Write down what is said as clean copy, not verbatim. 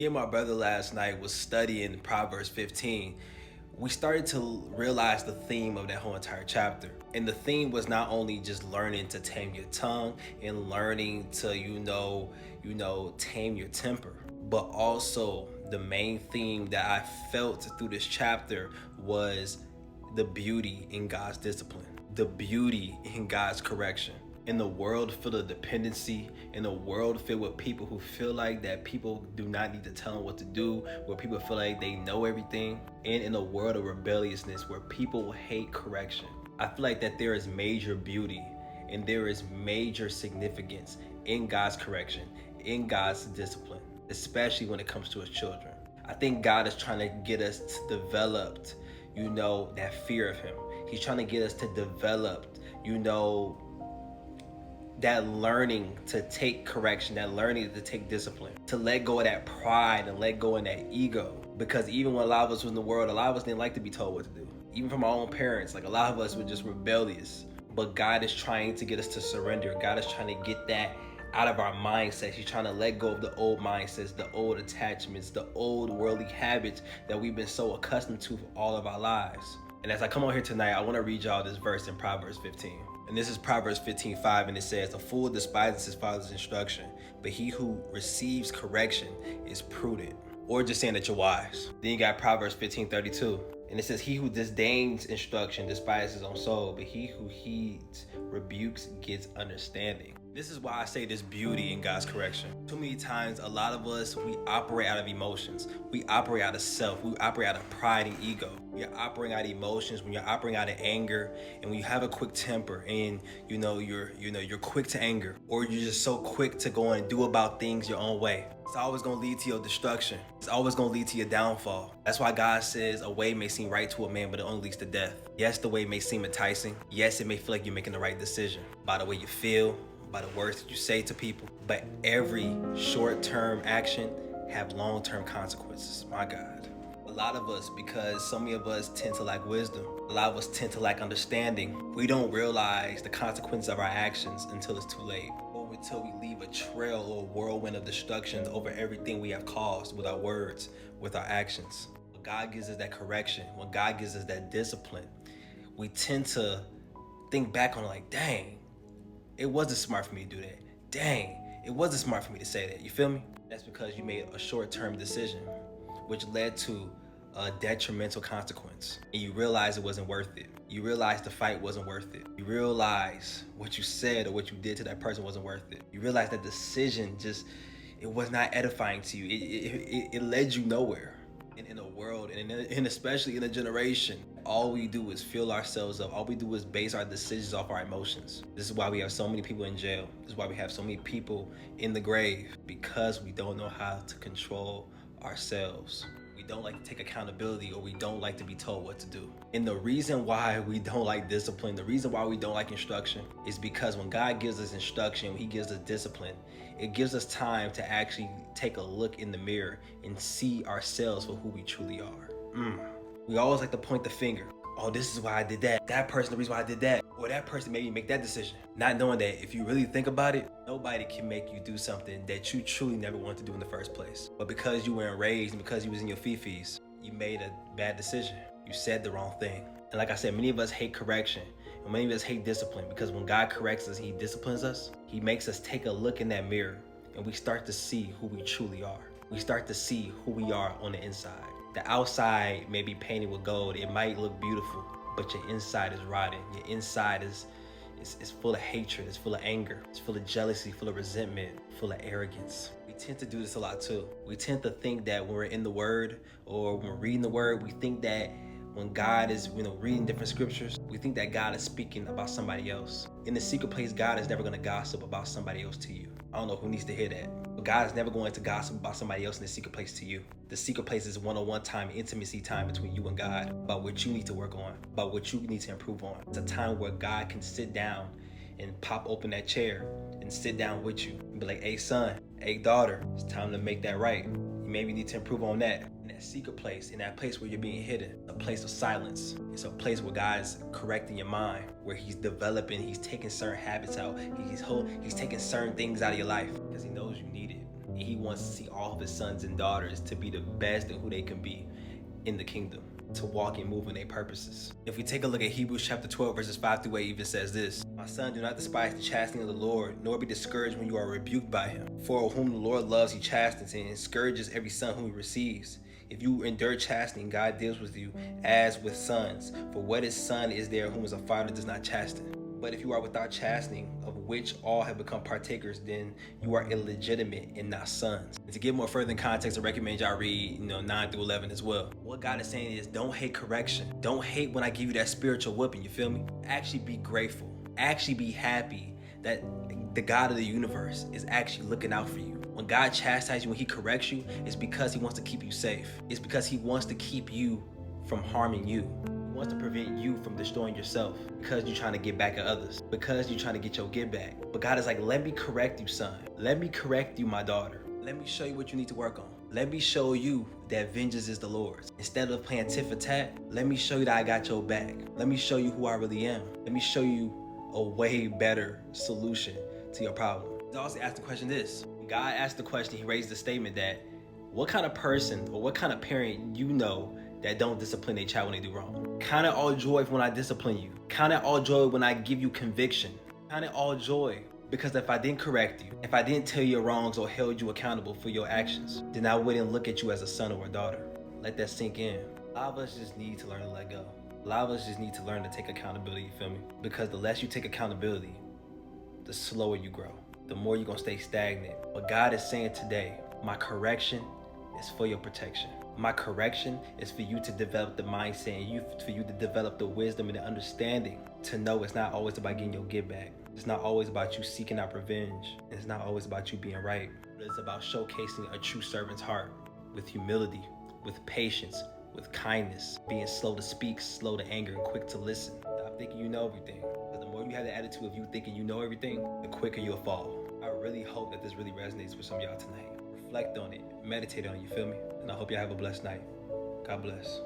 Me and my brother last night was studying Proverbs 15. We started to realize the theme of that whole entire chapter. And the theme was not only just learning to tame your tongue and learning to, tame your temper, but also the main theme that I felt through this chapter was the beauty in God's discipline, the beauty in God's correction. In the world filled with dependency, in a world filled with people who feel like that people do not need to tell them what to do, where people feel like they know everything, and in a world of rebelliousness where people hate correction, I feel like that there is major beauty and there is major significance in God's correction, in God's discipline, especially when it comes to his children. I think God is trying to get us to develop, that fear of him. He's trying to get us to develop, that learning to take correction, that learning to take discipline, to let go of that pride and let go of that ego. Because even when a lot of us was in the world, a lot of us didn't like to be told what to do. Even from our own parents, like a lot of us were just rebellious. But God is trying to get us to surrender. God is trying to get that out of our mindsets. He's trying to let go of the old mindsets, the old attachments, the old worldly habits that we've been so accustomed to for all of our lives. And as I come on here tonight, I want to read y'all this verse in Proverbs 15. And this is Proverbs 15:5, and it says, "A fool despises his father's instruction, but he who receives correction is prudent." Or just saying that you're wise. Then you got Proverbs 15:32, and it says, "He who disdains instruction despises his own soul, but he who heeds rebukes gets understanding." This is why I say there's beauty in God's correction. Too many times, a lot of us, we operate out of emotions. We operate out of self. We operate out of pride and ego. You're operating out of emotions, when you're operating out of anger, and when you have a quick temper, and you're quick to anger, or you're just so quick to go and do about things your own way. It's always gonna lead to your destruction. It's always gonna lead to your downfall. That's why God says a way may seem right to a man, but it only leads to death. Yes, the way may seem enticing. Yes, it may feel like you're making the right decision by the way you feel, by the words that you say to people. But every short-term action have long-term consequences. My God. A lot of us, because so many of us tend to lack wisdom, a lot of us tend to lack understanding, we don't realize the consequences of our actions until it's too late, or until we leave a trail or a whirlwind of destruction over everything we have caused with our words, with our actions. When God gives us that correction, when God gives us that discipline, we tend to think back on like, dang, it wasn't smart for me to do that. Dang, it wasn't smart for me to say that. You feel me? That's because you made a short-term decision, which led to a detrimental consequence. And you realize it wasn't worth it. You realize the fight wasn't worth it. You realize what you said or what you did to that person wasn't worth it. You realize that decision it was not edifying to you. It led you nowhere. In a world, and especially in a generation, all we do is fill ourselves up. All we do is base our decisions off our emotions. This is why we have so many people in jail. This is why we have so many people in the grave, because we don't know how to control ourselves. We don't like to take accountability, or we don't like to be told what to do. And the reason why we don't like discipline, the reason why we don't like instruction, is because when God gives us instruction, when he gives us discipline, it gives us time to actually take a look in the mirror and see ourselves for who we truly are. We always like to point the finger. Oh, this is why I did that. That person, the reason why I did that. Or that person made me make that decision. Not knowing that if you really think about it, nobody can make you do something that you truly never wanted to do in the first place. But because you weren't raised and because you was in your fifis, you made a bad decision. You said the wrong thing. And like I said, many of us hate correction. And many of us hate discipline, because when God corrects us, he disciplines us. He makes us take a look in that mirror, and we start to see who we truly are. We start to see who we are on the inside. The outside may be painted with gold. It might look beautiful, but your inside is rotten. Your inside is full of hatred. It's full of anger. It's full of jealousy, full of resentment, full of arrogance. We tend to do this a lot too. We tend to think that when we're in the Word, or when we're reading the Word, we think that when God is, reading different scriptures, we think that God is speaking about somebody else. In the secret place, God is never going to gossip about somebody else to you. I don't know who needs to hear that. But God is never going to gossip about somebody else in the secret place to you. The secret place is one-on-one time, intimacy time between you and God, about what you need to work on, about what you need to improve on. It's a time where God can sit down and pop open that chair and sit down with you and be like, hey son, hey daughter, it's time to make that right. You maybe need to improve on that. In that secret place, in that place where you're being hidden, a place of silence. It's a place where God's correcting your mind, where he's developing, he's taking certain habits out. He's taking certain things out of your life because he knows you need it. And he wants wants to see all of his sons and daughters to be the best in who they can be in the kingdom, to walk and move in their purposes. If we take a look at Hebrews chapter 12, verses 5 through 8, even says this: My son, do not despise the chastening of the Lord, nor be discouraged when you are rebuked by him. For whom the Lord loves, he chastens and scourges every son whom he receives. If you endure chastening, God deals with you as with sons. For what is son is there whom is a father does not chasten? But if you are without chastening, of which all have become partakers, then you are illegitimate and not sons. And to give more further context, I recommend y'all read 9 through 11 as well. What God is saying is, don't hate correction. Don't hate when I give you that spiritual whooping, you feel me? Actually be grateful. Actually be happy that the God of the universe is actually looking out for you. When God chastises you, when he corrects you, it's because he wants to keep you safe. It's because he wants to keep you from harming you. He wants to prevent you from destroying yourself because you're trying to get back at others, because you're trying to get your get back. But God is like, let me correct you, son. Let me correct you, my daughter. Let me show you what you need to work on. Let me show you that vengeance is the Lord's. Instead of playing tit for tat, let me show you that I got your back. Let me show you who I really am. Let me show you a way better solution to your problem. He also asked the question this. God asked the question, he raised the statement that what kind of person or what kind of parent you know that don't discipline their child when they do wrong? Count it all joy when I discipline you. Count it all joy when I give you conviction. Count it all joy because if I didn't correct you, if I didn't tell you your wrongs or held you accountable for your actions, then I wouldn't look at you as a son or a daughter. Let that sink in. A lot of us just need to learn to let go. A lot of us just need to learn to take accountability, you feel me? Because the less you take accountability, the slower you grow. The more you're gonna stay stagnant. What God is saying today, my correction is for your protection. My correction is for you to develop the mindset and for you to develop the wisdom and the understanding to know it's not always about getting your get back. It's not always about you seeking out revenge. It's not always about you being right. It's about showcasing a true servant's heart with humility, with patience, with kindness, being slow to speak, slow to anger, and quick to listen. Stop thinking you know everything. Because the more you have the attitude of you thinking you know everything, the quicker you'll fall. I really hope that this really resonates with some of y'all tonight. Reflect on it, meditate on it, you feel me? And I hope y'all have a blessed night. God bless.